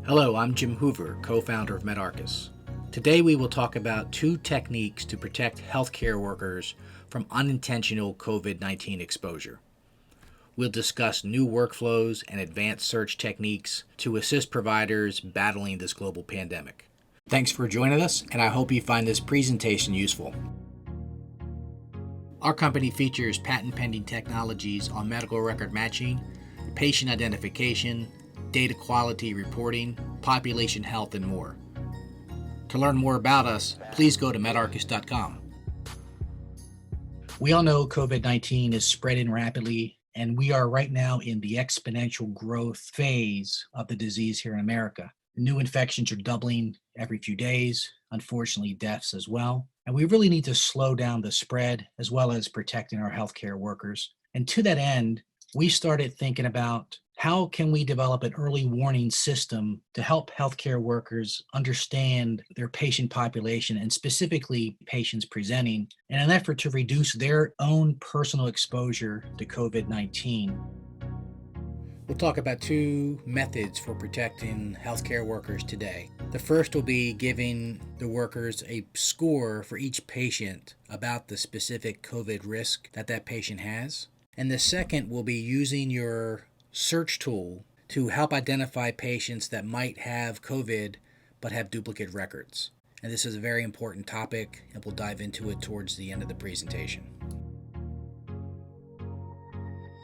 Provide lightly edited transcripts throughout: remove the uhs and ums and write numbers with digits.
Hello, I'm Jim Hoover, co-founder of MedArcus. Today we will talk about 2 techniques to protect healthcare workers from unintentional COVID-19 exposure. We'll discuss new workflows and advanced search techniques to assist providers battling this global pandemic. Thanks for joining us, and I hope you find this presentation useful. Our company features patent-pending technologies on medical record matching, patient identification, data quality reporting, population health, and more. To learn more about us, please go to medarcus.com. We all know COVID-19 is spreading rapidly, and we are right now in the exponential growth phase of the disease here in America. New infections are doubling every few days, unfortunately deaths as well. And we really need to slow down the spread as well as protecting our healthcare workers. And to that end, we started thinking about how can we develop an early warning system to help healthcare workers understand their patient population and specifically patients presenting in an effort to reduce their own personal exposure to COVID-19. We'll talk about 2 methods for protecting healthcare workers today. The first will be giving the workers a score for each patient about the specific COVID risk that patient has. And the second will be using your search tool to help identify patients that might have COVID but have duplicate records. And this is a very important topic, and we'll dive into it towards the end of the presentation.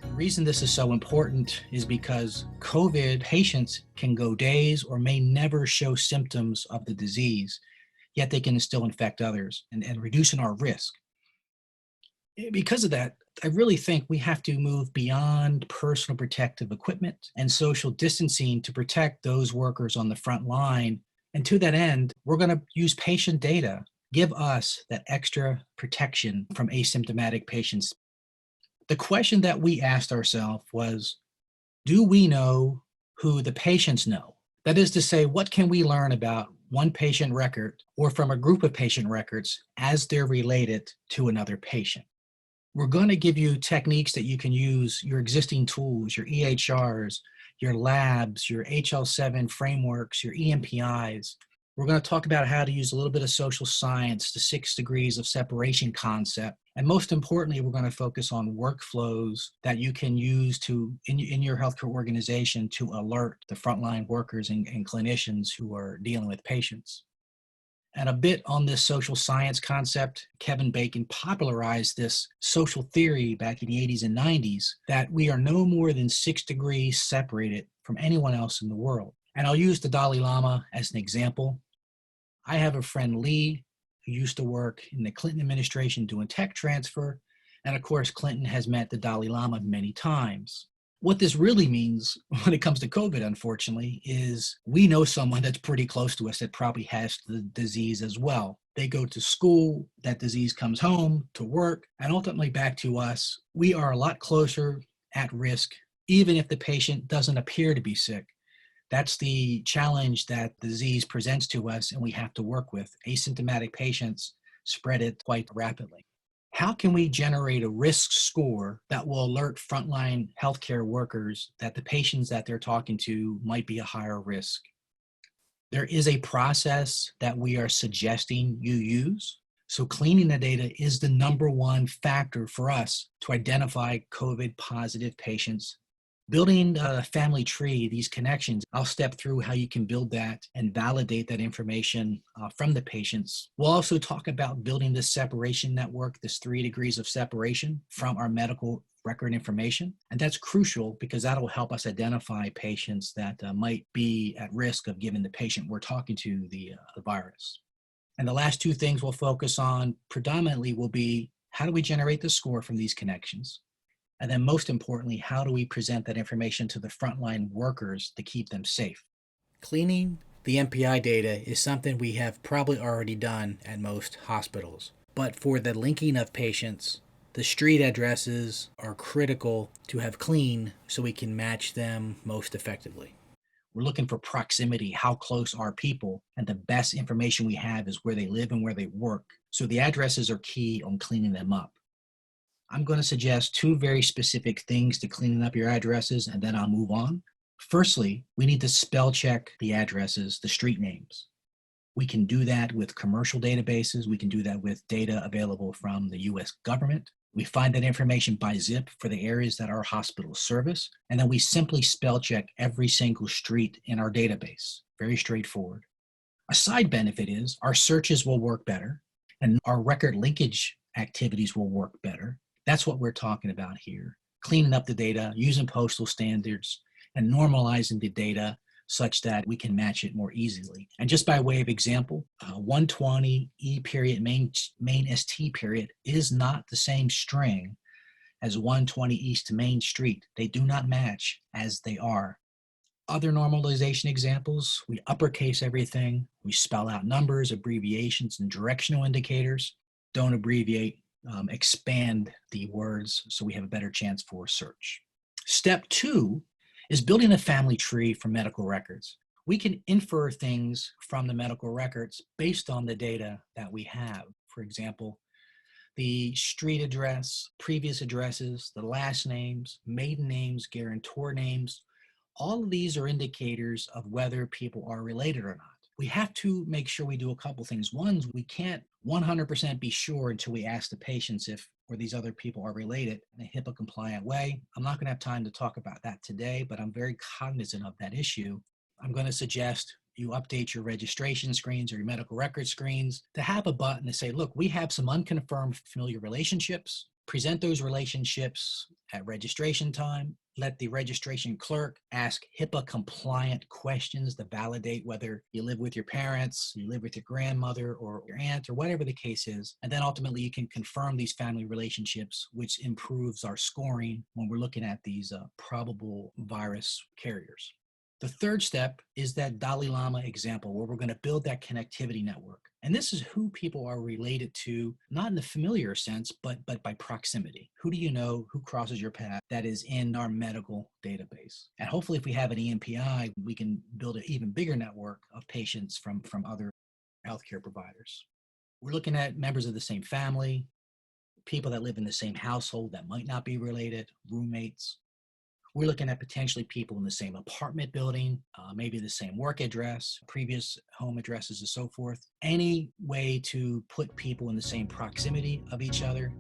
The reason this is so important is because COVID patients can go days or may never show symptoms of the disease, yet they can still infect others and reducing our risk. Because of that, I really think we have to move beyond personal protective equipment and social distancing to protect those workers on the front line. And to that end, we're going to use patient data, give us that extra protection from asymptomatic patients. The question that we asked ourselves was, do we know who the patients know? That is to say, what can we learn about one patient record or from a group of patient records as they're related to another patient? We're going to give you techniques that you can use your existing tools, your EHRs, your labs, your HL7 frameworks, your EMPIs. We're going to talk about how to use a little bit of social science, the 6 degrees of separation concept. And most importantly, we're going to focus on workflows that you can use in your healthcare organization to alert the frontline workers and clinicians who are dealing with patients. And a bit on this social science concept, Kevin Bacon popularized this social theory back in the 80s and 90s that we are no more than 6 degrees separated from anyone else in the world. And I'll use the Dalai Lama as an example. I have a friend, Lee, who used to work in the Clinton administration doing tech transfer. And of course, Clinton has met the Dalai Lama many times. What this really means when it comes to COVID, unfortunately, is we know someone that's pretty close to us that probably has the disease as well. They go to school, that disease comes home to work, and ultimately back to us. We are a lot closer at risk, even if the patient doesn't appear to be sick. That's the challenge that the disease presents to us, and we have to work with. Asymptomatic patients spread it quite rapidly. How can we generate a risk score that will alert frontline healthcare workers that the patients that they're talking to might be a higher risk? There is a process that we are suggesting you use. So cleaning the data is the number 1 factor for us to identify COVID positive patients. Building a family tree, these connections, I'll step through how you can build that and validate that information from the patients. We'll also talk about building this separation network, this 3 degrees of separation from our medical record information. And that's crucial because that'll help us identify patients that might be at risk of giving the patient we're talking to the virus. And the last 2 things we'll focus on predominantly will be, how do we generate the score from these connections? And then most importantly, how do we present that information to the frontline workers to keep them safe? Cleaning the MPI data is something we have probably already done at most hospitals. But for the linking of patients, the street addresses are critical to have clean so we can match them most effectively. We're looking for proximity, how close are people, and the best information we have is where they live and where they work. So the addresses are key on cleaning them up. I'm going to suggest 2 very specific things to cleaning up your addresses, and then I'll move on. Firstly, we need to spell check the addresses, the street names. We can do that with commercial databases. We can do that with data available from the US government. We find that information by zip for the areas that our hospitals service, and then we simply spell check every single street in our database. Very straightforward. A side benefit is our searches will work better and our record linkage activities will work better. That's what we're talking about here. Cleaning up the data, using postal standards, and normalizing the data such that we can match it more easily. And just by way of example, 120 E period main ST period is not the same string as 120 East Main Street. They do not match as they are. Other normalization examples, we uppercase everything. We spell out numbers, abbreviations, and directional indicators. Don't abbreviate, expand the words so we have a better chance for search. Step 2 is building a family tree for medical records. We can infer things from the medical records based on the data that we have. For example, the street address, previous addresses, the last names, maiden names, guarantor names. All of these are indicators of whether people are related or not. We have to make sure we do a couple things. One, we can't 100% be sure until we ask the patients if or these other people are related in a HIPAA compliant way. I'm not going to have time to talk about that today, but I'm very cognizant of that issue. I'm going to suggest you update your registration screens or your medical record screens to have a button to say, look, we have some unconfirmed familiar relationships. Present those relationships at registration time. Let the registration clerk ask HIPAA compliant questions to validate whether you live with your parents, you live with your grandmother or your aunt or whatever the case is. And then ultimately you can confirm these family relationships, which improves our scoring when we're looking at these probable virus carriers. The third step is that Dalai Lama example where we're going to build that connectivity network. And this is who people are related to, not in the familiar sense, but by proximity. Who do you know, who crosses your path that is in our medical database? And hopefully if we have an EMPI, we can build an even bigger network of patients from other healthcare providers. We're looking at members of the same family, people that live in the same household that might not be related, roommates. We're looking at potentially people in the same apartment building, maybe the same work address, previous home addresses, and so forth. Any way to put people in the same proximity of each other.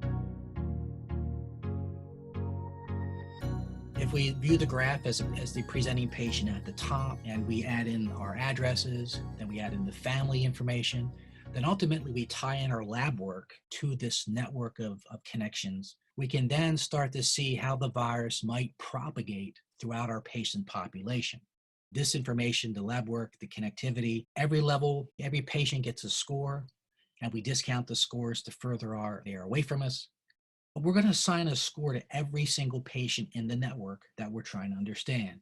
If we view the graph as the presenting patient at the top and we add in our addresses, then we add in the family information, then ultimately we tie in our lab work to this network of connections. We can then start to see how the virus might propagate throughout our patient population. This information, the lab work, the connectivity, every level, every patient gets a score, and we discount the scores the further they are away from us. But we're going to assign a score to every single patient in the network that we're trying to understand.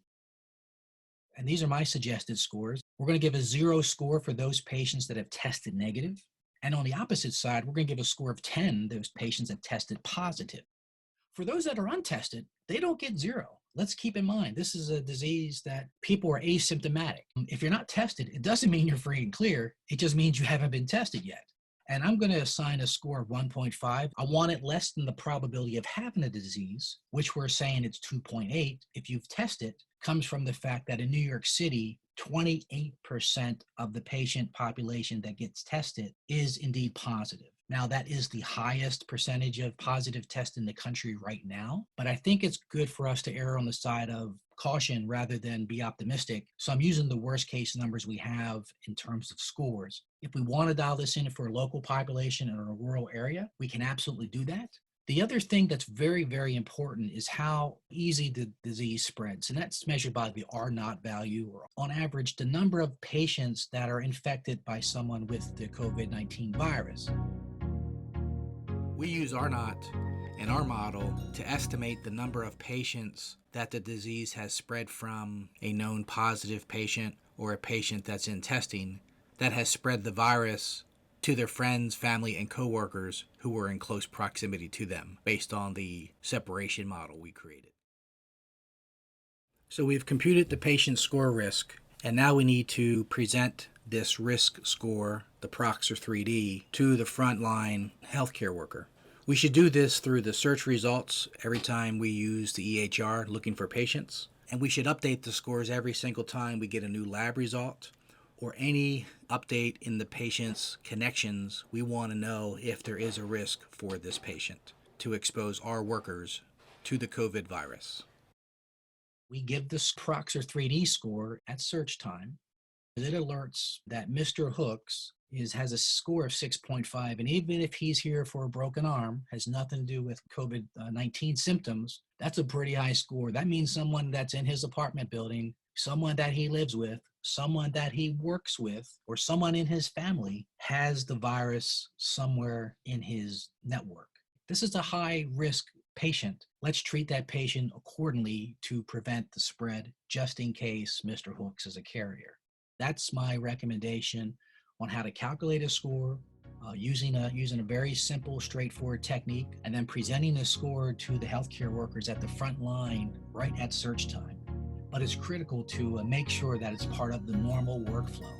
And these are my suggested scores. We're going to give a 0 score for those patients that have tested negative. And on the opposite side, we're going to give a score of 10, those patients that tested positive. For those that are untested, they don't get 0. Let's keep in mind, this is a disease that people are asymptomatic. If you're not tested, it doesn't mean you're free and clear. It just means you haven't been tested yet. And I'm going to assign a score of 1.5. I want it less than the probability of having a disease, which we're saying it's 2.8. If you've tested, comes from the fact that in New York City, 28% of the patient population that gets tested is indeed positive. Now, that is the highest percentage of positive tests in the country right now, but I think it's good for us to err on the side of caution rather than be optimistic. So I'm using the worst case numbers we have in terms of scores. If we want to dial this in for a local population in a rural area, we can absolutely do that. The other thing that's very, very important is how easy the disease spreads. And that's measured by the R0 value, or on average, the number of patients that are infected by someone with the COVID-19 virus. We use R0 in our model to estimate the number of patients that the disease has spread from a known positive patient or a patient that's in testing that has spread the virus to their friends, family, and coworkers who were in close proximity to them based on the separation model we created. So we've computed the patient score risk, and now we need to present this risk score, the PROX or 3D, to the frontline healthcare worker. We should do this through the search results every time we use the EHR looking for patients. And we should update the scores every single time we get a new lab result or any update in the patient's connections. We want to know if there is a risk for this patient to expose our workers to the COVID virus. We give the Prox or 3D score at search time. It alerts that Mr. Hooks has a score of 6.5, and even if he's here for a broken arm, has nothing to do with COVID-19 symptoms, that's a pretty high score. That means someone that's in his apartment building, someone that he lives with, someone that he works with, or someone in his family has the virus somewhere in his network. This is a high risk patient. Let's treat that patient accordingly to prevent the spread, just in case Mr. Hooks is a carrier. That's my recommendation on how to calculate a score, using a very simple, straightforward technique, and then presenting the score to the healthcare workers at the front line right at search time. But it's critical to make sure that it's part of the normal workflow.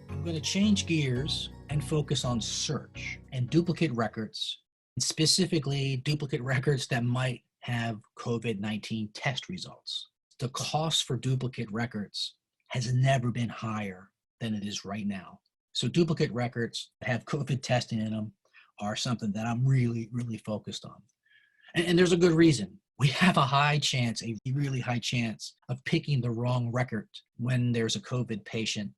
I'm going to change gears and focus on search and duplicate records, and specifically duplicate records that might have COVID-19 test results. The cost for duplicate records has never been higher than it is right now. So duplicate records that have COVID testing in them are something that I'm really, really focused on. And there's a good reason. We have a really high chance of picking the wrong record when there's a COVID patient.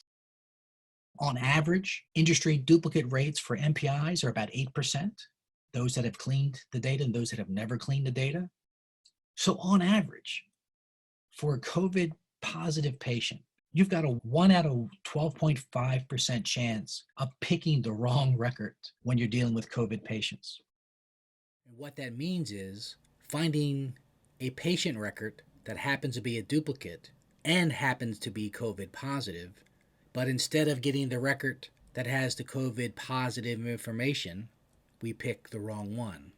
On average, industry duplicate rates for MPIs are about 8%, those that have cleaned the data and those that have never cleaned the data. So on average, for a COVID positive patient, you've got a 1 out of 12.5% chance of picking the wrong record when you're dealing with COVID patients. And what that means is finding a patient record that happens to be a duplicate and happens to be COVID positive, but instead of getting the record that has the COVID positive information, we pick the wrong one.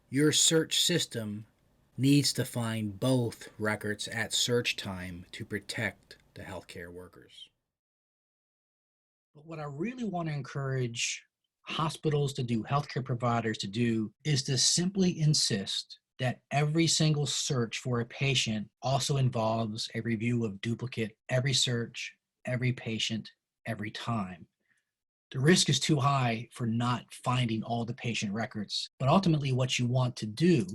Your search system needs to find both records at search time to protect the healthcare workers. But what I really want to encourage hospitals to do, healthcare providers to do, is to simply insist that every single search for a patient also involves a review of duplicate every search, every patient, every time. The risk is too high for not finding all the patient records. But ultimately, what you want to do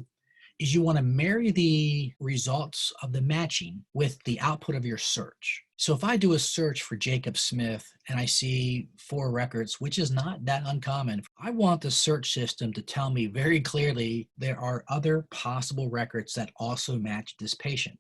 is you want to marry the results of the matching with the output of your search. So if I do a search for Jacob Smith and I see 4 records, which is not that uncommon, I want the search system to tell me very clearly there are other possible records that also match this patient.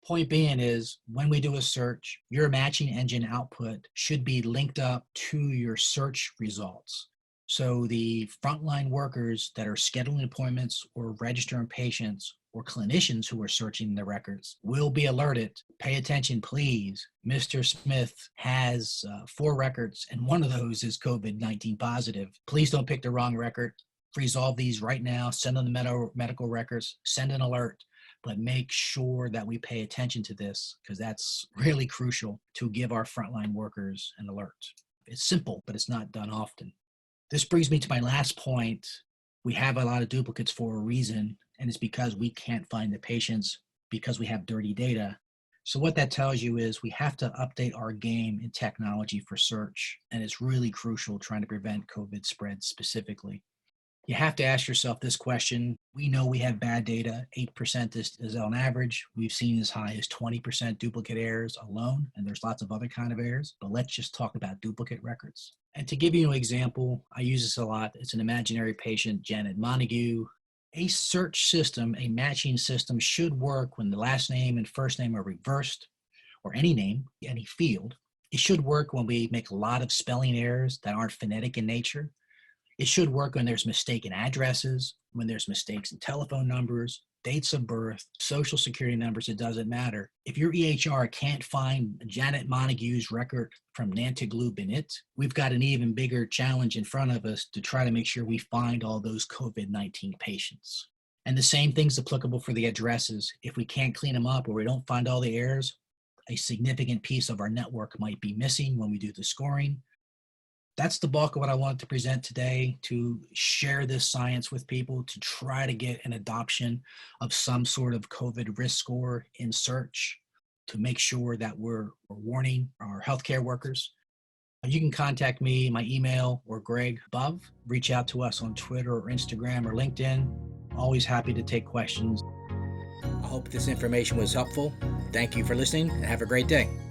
Point being is, when we do a search, your matching engine output should be linked up to your search results. So the frontline workers that are scheduling appointments or registering patients or clinicians who are searching the records will be alerted. Pay attention, please. Mr. Smith has 4 records, and one of those is COVID-19 positive. Please don't pick the wrong record. Resolve these right now. Send them the medical records. Send an alert. But make sure that we pay attention to this, because that's really crucial to give our frontline workers an alert. It's simple, but it's not done often. This brings me to my last point. We have a lot of duplicates for a reason, and it's because we can't find the patients because we have dirty data. So what that tells you is we have to update our game in technology for search, and it's really crucial trying to prevent COVID spread specifically. You have to ask yourself this question. We know we have bad data. 8% is on average. We've seen as high as 20% duplicate errors alone, and there's lots of other kind of errors, but let's just talk about duplicate records. And to give you an example, I use this a lot. It's an imaginary patient, Janet Montague. A search system, a matching system should work when the last name and first name are reversed, or any name, any field. It should work when we make a lot of spelling errors that aren't phonetic in nature. It should work when there's mistaken addresses, when there's mistakes in telephone numbers, dates of birth, social security numbers, it doesn't matter. If your EHR can't find Janet Montague's record from Nantiglu Benit, we've got an even bigger challenge in front of us to try to make sure we find all those COVID-19 patients. And the same thing's applicable for the addresses. If we can't clean them up or we don't find all the errors, a significant piece of our network might be missing when we do the scoring. That's the bulk of what I wanted to present today, to share this science with people, to try to get an adoption of some sort of COVID risk score in search, to make sure that we're warning our healthcare workers. You can contact me, my email, or Greg above. Reach out to us on Twitter or Instagram or LinkedIn. Always happy to take questions. I hope this information was helpful. Thank you for listening and have a great day.